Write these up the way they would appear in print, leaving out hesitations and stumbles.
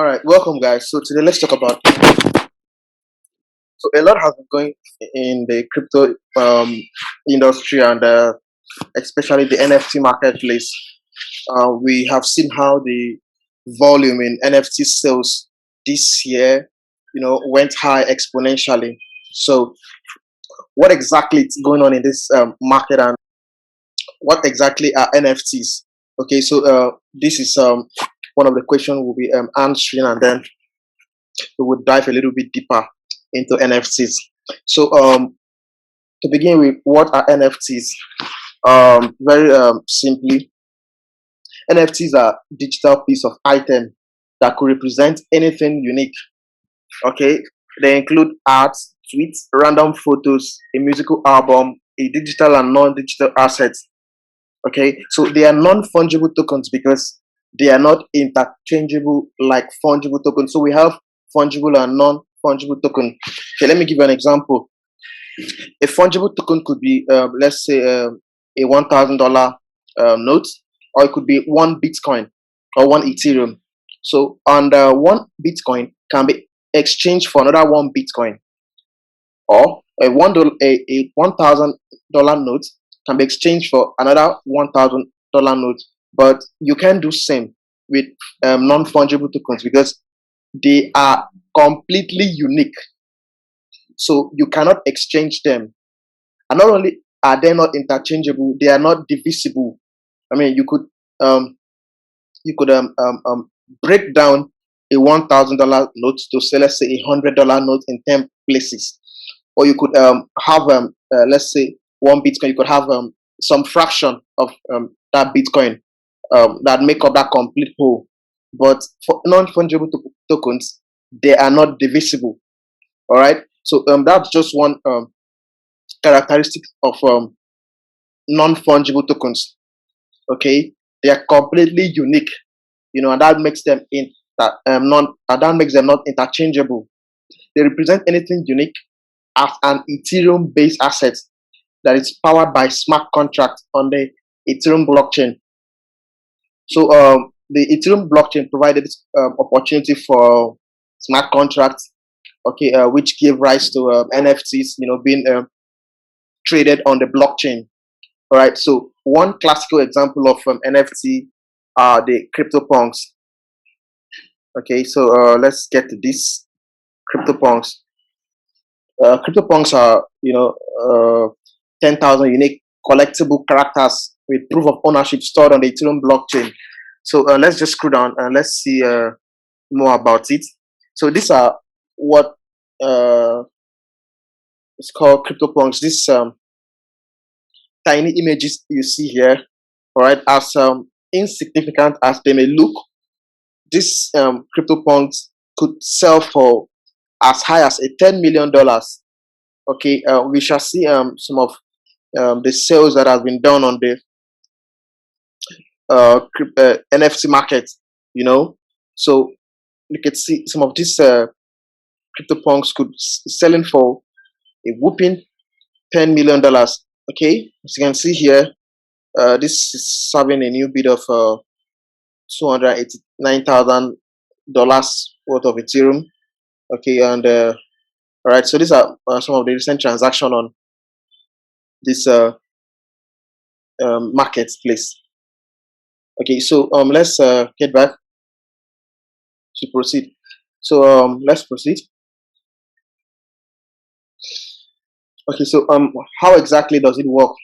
All right, welcome guys. So today let's talk about. So a lot has been going in the crypto industry and especially the NFT marketplace. We have seen how the volume in NFT sales this year, went high exponentially. So what exactly is going on in this market, and what exactly are NFTs? Okay, so this is one of the questions we'll be answering, and then we will dive a little bit deeper into NFTs. So, to begin with, what are NFTs? Very simply, NFTs are digital piece of item that could represent anything unique. Okay, they include art, tweets, random photos, a musical album, a digital and non-digital asset. Okay, so they are non-fungible tokens because they are not interchangeable like fungible tokens. So we have fungible and non-fungible token. Okay, let me give you an example. A fungible token could be, let's say, a $1,000 note, or it could be one Bitcoin or one Ethereum. So, and one Bitcoin can be exchanged for another one Bitcoin, or a $1,000 note can be exchanged for another $1,000 note. But you can do same with non-fungible tokens because they are completely unique. So you cannot exchange them. And not only are they not interchangeable, they are not divisible. I mean, you could break down a $1,000 note to say, let's say, $100 note in 10 places, or you could have let's say one Bitcoin. You could have some fraction of that Bitcoin that make up that complete whole. But for non-fungible tokens, they are not divisible. All right. So that's just one characteristic of non-fungible tokens. Okay, they are completely unique, and that makes them not interchangeable. They represent anything unique as an Ethereum-based asset that is powered by smart contracts on the Ethereum blockchain. So the Ethereum blockchain provided this opportunity for smart contracts, okay, which gave rise to NFTs, being traded on the blockchain. All right. So one classical example of NFT are the CryptoPunks. Okay. So let's get to this CryptoPunks. CryptoPunks are 10,000 unique collectible characters with proof of ownership stored on the Ethereum blockchain. So let's just scroll down and let's see more about it. So these are what it's called CryptoPunks. This tiny images you see here, all right, as insignificant as they may look, this CryptoPunks could sell for as high as a $10 million. Okay, we shall see some of the sales that have been done on the NFT market. So you can see some of these CryptoPunks could selling for a whooping $10 million. Okay, as you can see here, this is serving a new bid of $289,000 worth of Ethereum. Okay, and all right, so these are some of the recent transactions on this marketplace. Okay, so let's get back to proceed. So let's proceed. Okay, so how exactly does it work?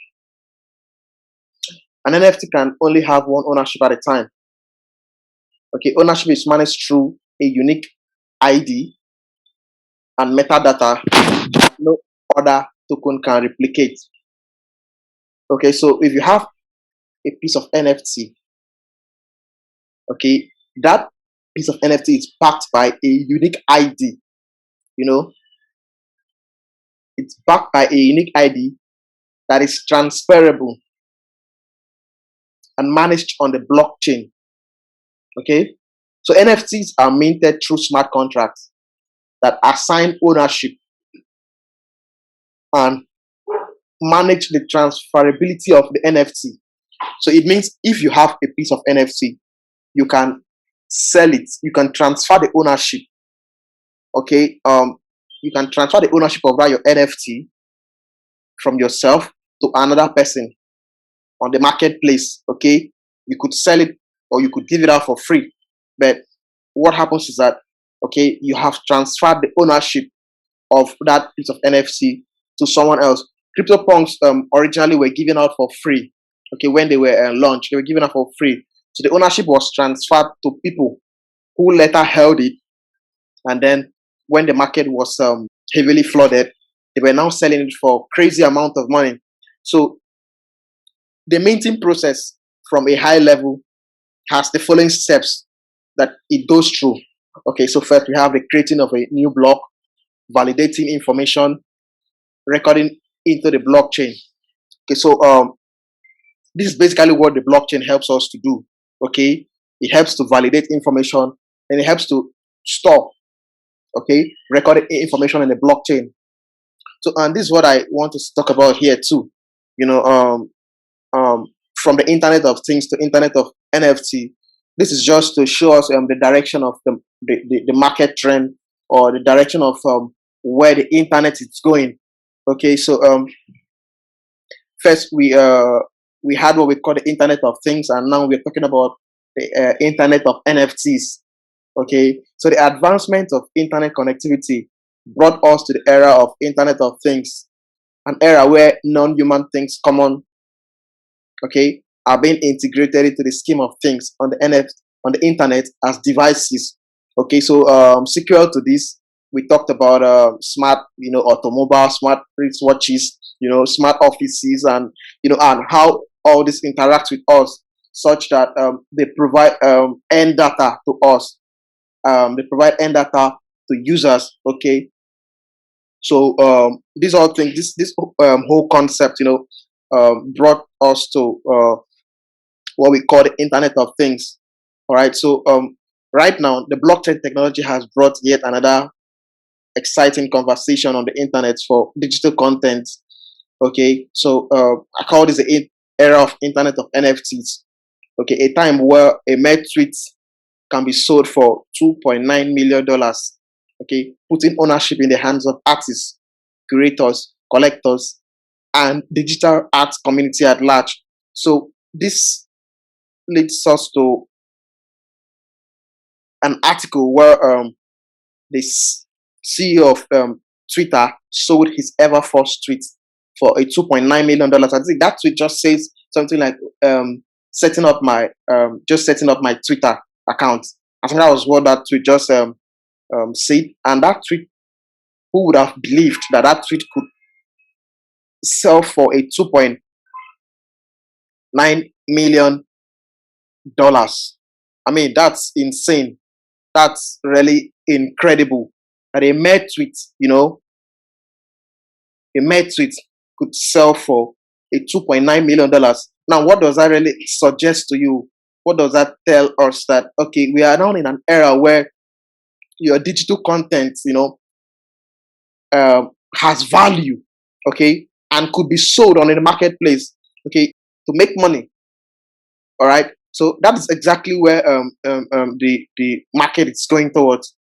An NFT can only have one ownership at a time. Okay, ownership is managed through a unique ID and metadata that no other token can replicate. Okay, so if you have a piece of NFT, okay, that piece of NFT is backed by a unique ID. It's backed by a unique ID that is transferable and managed on the blockchain. Okay, so NFTs are minted through smart contracts that assign ownership and manage the transferability of the NFT. So it means if you have a piece of NFT, you can sell it. You can transfer the ownership. Okay, you can transfer the ownership of that your NFT from yourself to another person on the marketplace. Okay, you could sell it or you could give it out for free. But what happens is that, okay, you have transferred the ownership of that piece of NFT to someone else. CryptoPunks originally were given out for free. Okay, when they were launched, they were given out for free. So the ownership was transferred to people who later held it, and then when the market was heavily flooded, they were now selling it for crazy amount of money. So the minting process from a high level has the following steps that it goes through. Okay, so first we have the creating of a new block, validating information, recording into the blockchain. Okay, so this is basically what the blockchain helps us to do. Okay, it helps to validate information and it helps to store, okay, recorded information in the blockchain. So, and this is what I want to talk about here too. You know, from the Internet of Things to Internet of NFT. This is just to show us the direction of the market trend, or the direction of where the internet is going. Okay, so first we had what we call the Internet of Things, and now we're talking about the Internet of NFTs. Okay, so the advancement of internet connectivity brought us to the era of Internet of Things, an era where non-human things common, okay, are being integrated into the scheme of things on the on the internet as devices. Okay, so secure to this, we talked about smart, automobile, smart wristwatches, smart offices, and and how all this interacts with us, such that they provide end data to us. They provide end data to users. Okay, so these all things, this whole concept, brought us to what we call the Internet of Things. All right. So right now, the blockchain technology has brought yet another exciting conversation on the internet for digital content. Okay. So I call this the era of Internet of NFTs. Okay, a time where a mere tweet can be sold for $2.9 million. Okay, putting ownership in the hands of artists, curators, collectors, and digital art community at large. So this leads us to an article where the CEO of Twitter sold his ever first tweet for a $2.9 million. I think that tweet just says something like setting up my Twitter account. I think that was what that tweet just said. And that tweet, who would have believed that that tweet could sell for a $2.9 million? I mean, that's insane. That's really incredible. That a mere tweet, a mere tweet could sell for a $2.9 million. Now, what does that really suggest to you? What does that tell us? That, okay, we are now in an era where your digital content, has value, okay, and could be sold on the marketplace, okay, to make money. All right. So that is exactly where the market is going towards.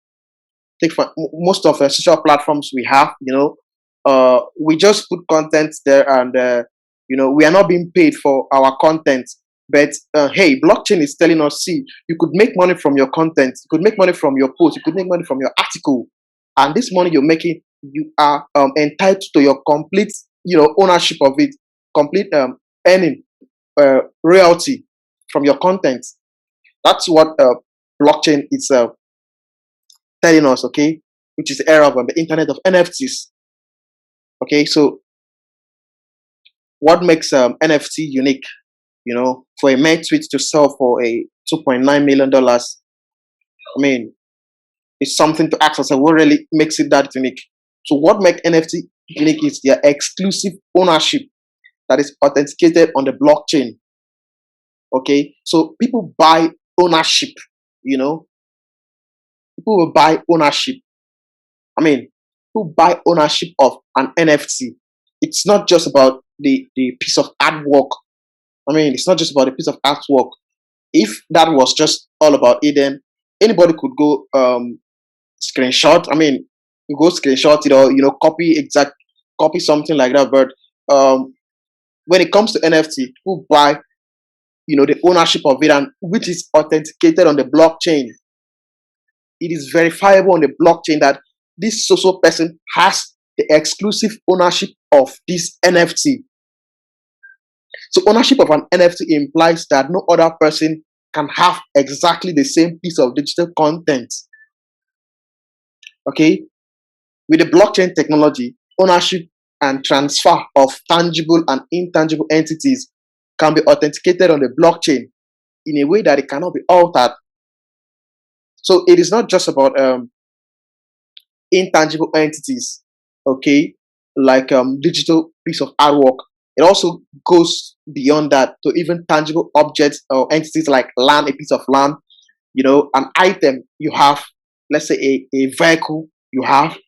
Take for most of the social platforms we have, we just put content there, and we are not being paid for our content. But hey, blockchain is telling us, see, you could make money from your content, you could make money from your post, you could make money from your article, and this money you're making, you are entitled to your complete, ownership of it, complete earning royalty from your content. That's what blockchain is telling us, okay, which is the era of the Internet of NFTs. Okay, so what makes NFT unique? For a mere tweet to sell for a $2.9 million, I mean, it's something to ask ourselves, what really makes it that unique? So what makes NFT unique is their exclusive ownership that is authenticated on the blockchain. Okay, so people buy ownership, people will buy ownership. I mean, people buy ownership of an NFT. It's not just about the piece of artwork. I mean, it's not just about the piece of artwork. If that was just all about it, then anybody could go screenshot. I mean, you go screenshot it, or copy something like that. But when it comes to NFT, people buy the ownership of it, and which is authenticated on the blockchain. It is verifiable on the blockchain that this social person has the exclusive ownership of this NFT. So ownership of an NFT implies that no other person can have exactly the same piece of digital content. Okay? With the blockchain technology, ownership and transfer of tangible and intangible entities can be authenticated on the blockchain in a way that it cannot be altered. So it is not just about intangible entities, okay, like digital piece of artwork. It also goes beyond that to even tangible objects or entities like land, a piece of land, an item you have, let's say a vehicle you have,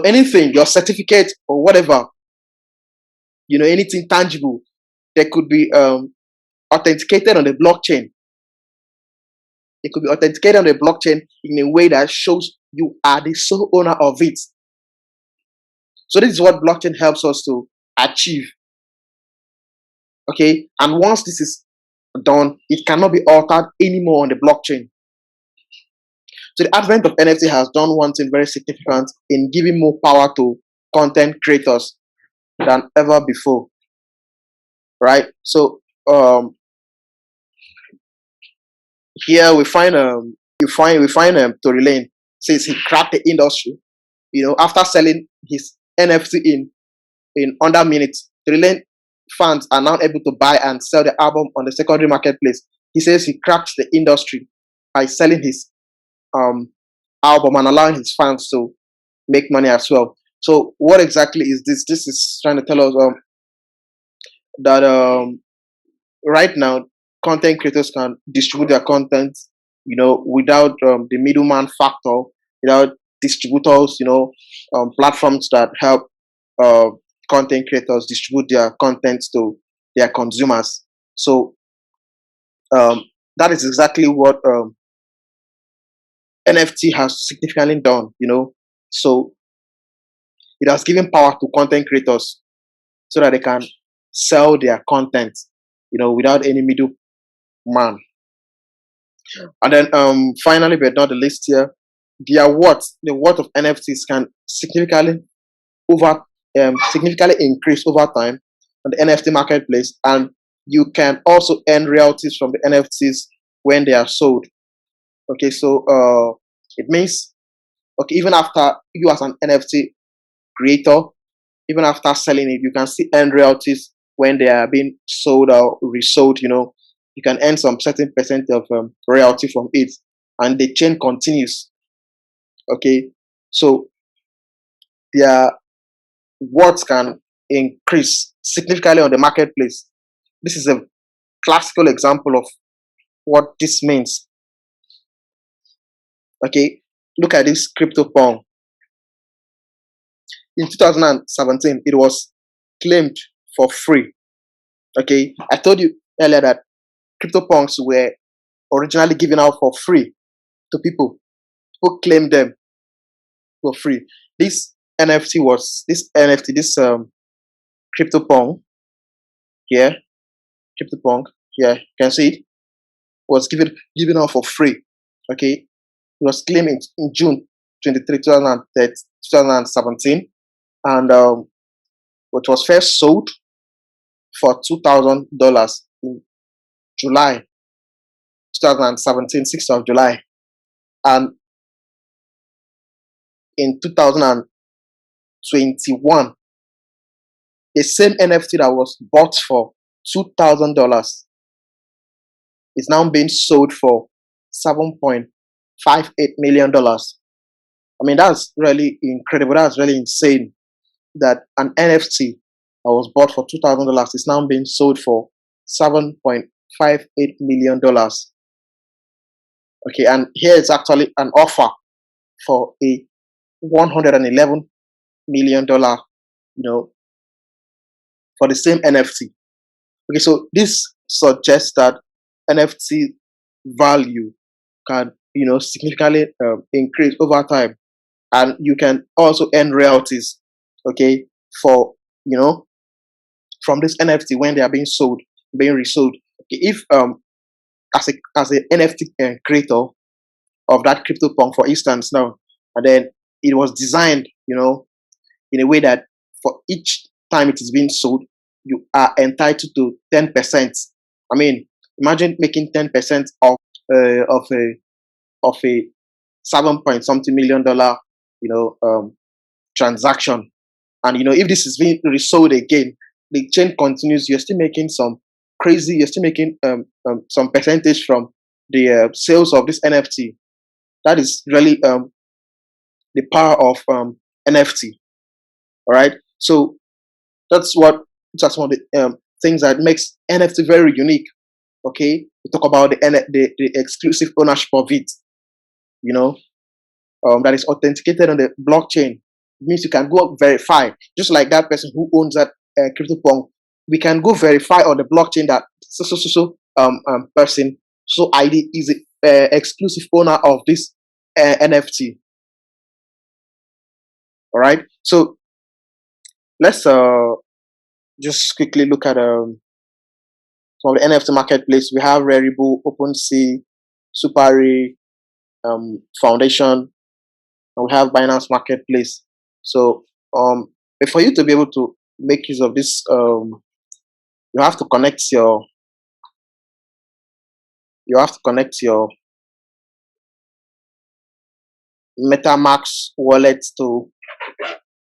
anything, your certificate or whatever, anything tangible that could be authenticated on the blockchain. It could be authenticated on the blockchain in a way that shows you are the sole owner of it. So this is what blockchain helps us to achieve. Okay, and once this is done, it cannot be altered anymore on the blockchain. So the advent of NFT has done one thing very significant in giving more power to content creators than ever before. Right? So here we find Tory Lane says he cracked the industry. After selling his NFT in under minutes, Tory Lane fans are now able to buy and sell the album on the secondary marketplace. He says he cracked the industry by selling his um album and allowing his fans to make money as well. So what exactly is this? This is trying to tell us that right now content creators can distribute their content, without the middleman factor, without distributors, platforms that help uh, content creators distribute their content to their consumers. So that is exactly what NFT has significantly done. So it has given power to content creators so that they can sell their content, without any middleman. And then finally, but not the least here, the worth of NFTs can significantly increase over time on the NFT marketplace, and you can also earn royalties from the NFTs when they are sold. Okay, so it means, okay, even after you as an NFT creator, even after selling it, you can still earn royalties when they are being sold or resold. You can earn some certain percent of royalty from it, and the chain continues. Okay, so their worth can increase significantly on the marketplace. This is a classical example of what this means. Okay, look at this crypto pong. In 2017, it was claimed for free. Okay, I told you earlier that crypto punks were originally given out for free to people who claimed them for free. This crypto pong here, crypto pong here, you can see it was given out for free. Okay, it was claimed in June 23, 2017, and it was first sold for $2,000 in July 2017, 6th of July. And in 2021, the same NFT that was bought for $2,000 is now being sold for $7.58 million. I mean, that's really incredible. That's really insane that an NFT that was bought for $2,000 is now being sold for $7.58 million. Okay, and here is actually an offer for a $111 million, for the same NFT. Okay, so this suggests that NFT value can, significantly increase over time, and you can also earn royalties, okay, for, you know from this NFT when they are being sold, being resold. Okay, if as a NFT creator of that CryptoPunk, for instance, now, and then it was designed, in a way that for each time it is being sold, you are entitled to 10%. I mean, imagine making 10% of a 7 point something $1 million, transaction. And if this is being resold again, the chain continues. You're still making some crazy. You're still making some percentage from the sales of this NFT. That is really the power of NFT. All right. So that's one of the things that makes NFT very unique. Okay, we talk about the exclusive ownership of it. You know, that is authenticated on the blockchain. It means you can go verify, just like that person who owns that CryptoPunk. We can go verify on the blockchain that person, so ID is the exclusive owner of this NFT. All right. So let's just quickly look at some of the NFT marketplace. We have Rarible, OpenSea, Supari, Foundation, and we have Binance Marketplace. So for you to be able to make use of this, you have to connect your MetaMask wallet to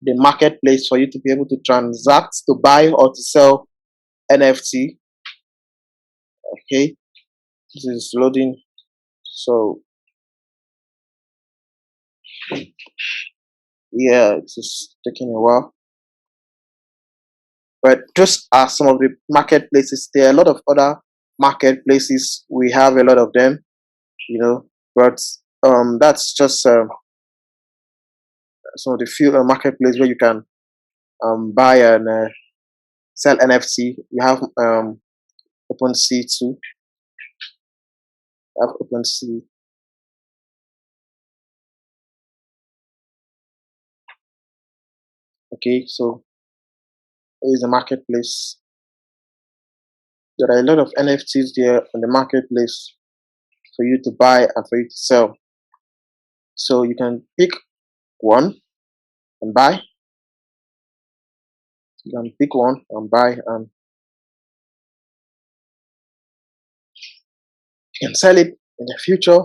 the marketplace for you to be able to transact, to buy or to sell NFT. Okay, this is loading. So yeah, it's just taking a while. But just as some of the marketplaces, there are a lot of other marketplaces. We have a lot of them, but that's just some of the few marketplaces where you can buy and sell NFT. You have OpenSea too. You have OpenSea. Okay, so here is the marketplace. There are a lot of NFTs there on the marketplace for you to buy and for you to sell. So you can pick one and buy. You can pick one and buy, and you can sell it in the future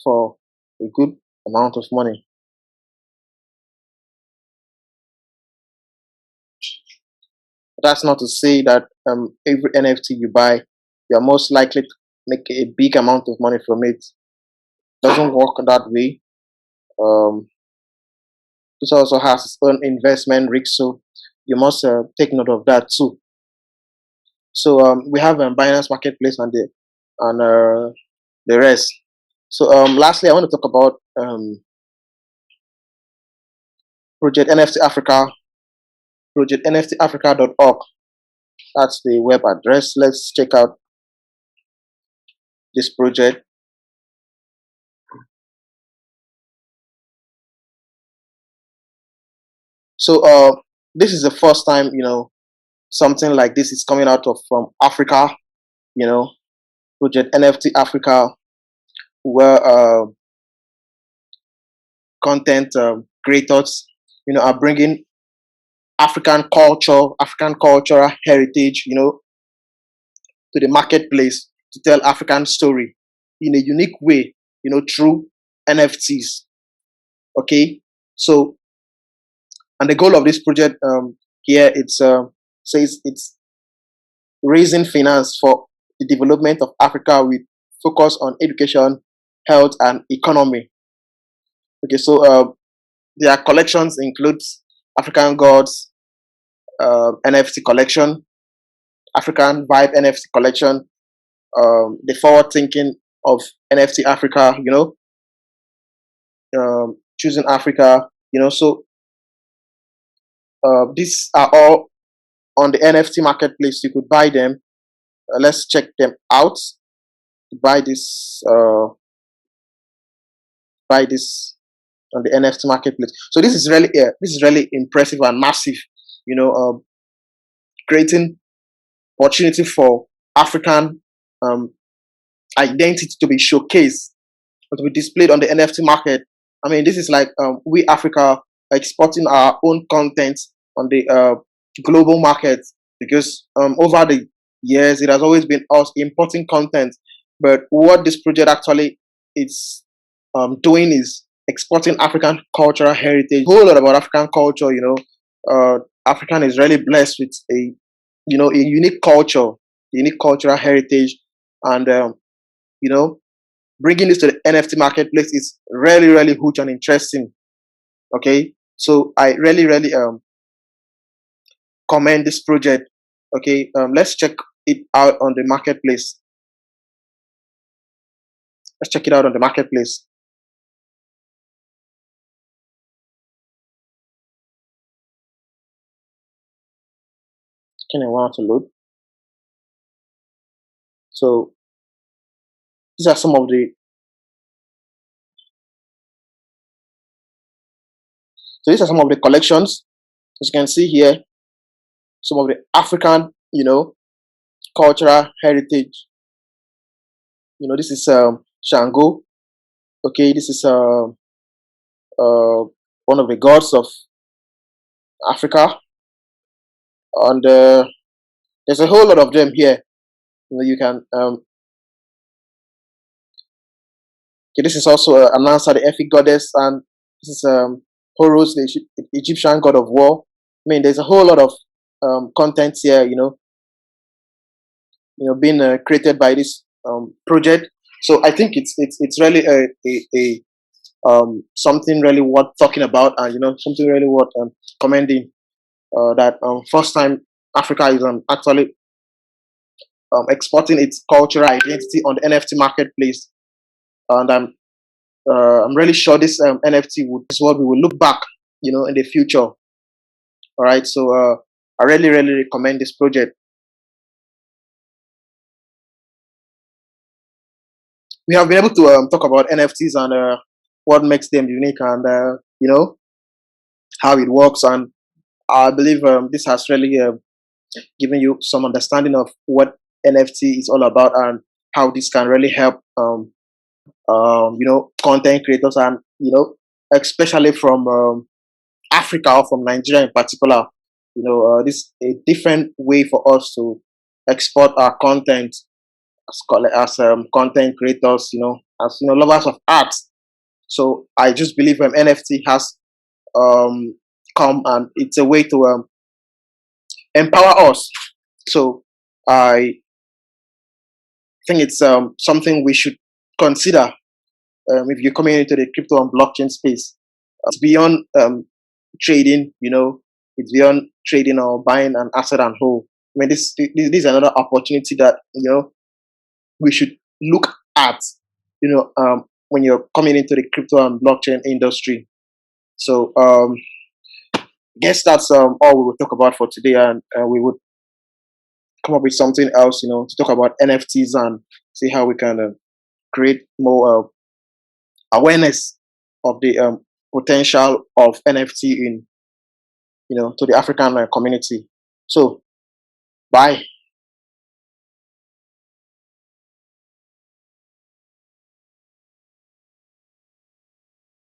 for a good amount of money. That's not to say that every NFT you buy, you're most likely to make a big amount of money from it. Doesn't work that way. Um, this also has its own investment risk, so you must take note of that too. So we have Binance Marketplace and the rest. So lastly, I want to talk about Project NFT Africa, projectnftafrica.org. That's the web address. Let's check out this project. So this is the first time something like this is coming out of from Africa. Project NFT Africa, where content creators are bringing African culture, African cultural heritage, to the marketplace to tell African story in a unique way, through NFTs. Okay, so and the goal of this project here it's says it's raising finance for the development of Africa with focus on education, health, and economy. Okay, so their collections includes African Gods NFT collection, African Vibe NFT collection, the forward thinking of NFT Africa, choosing Africa, so these are all on the NFT marketplace. You could buy them. Let's check them out to buy this. buy this on the NFT marketplace. So this is really impressive and massive. You know, creating opportunity for African um, identity to be showcased or to be displayed on the NFT market. I mean, this is like we Africa exporting our own content on the global market because over the years it has always been us importing content. But what this project actually is doing is exporting African cultural heritage. A whole lot about African culture. African is really blessed with a unique culture, unique cultural heritage, and you know bringing this to the NFT marketplace is really, really huge and interesting. Okay, so I really, really commend this project. Okay, let's check it out on the marketplace. Let's check it out on the marketplace. Can I want to load? So these are some of the collections. As you can see here, some of the African, cultural heritage. This is Shango. Okay, this is uh, one of the gods of Africa, and there's a whole lot of them here. You can okay, this is also an answer, the Epic goddess, and this is Horus, the Egyptian god of war. I mean, there's a whole lot of content here, being created by this project. So I think it's really a something really worth talking about, and something really worth commending. That first time Africa is actually exporting its cultural identity on the NFT marketplace, and I'm really sure this NFT is what we will look back, in the future. All right, so I really, really recommend this project. We have been able to talk about NFTs and what makes them unique, and how it works. And I believe this has really given you some understanding of what NFT is all about and how this can really help, content creators, and especially from Africa or from Nigeria in particular. This is a different way for us to export our content as content creators, as lovers of art. So I just believe NFT has um, come, and it's a way to empower us. So I think it's something we should consider if you're coming into the crypto and blockchain space. It's beyond trading, it's beyond trading or buying an asset and whole. I mean, this is another opportunity that we should look at, when you're coming into the crypto and blockchain industry. So, guess that's all we will talk about for today, and we would come up with something else, to talk about NFTs and see how we can create more awareness of the potential of NFT in, to the African community. So, bye.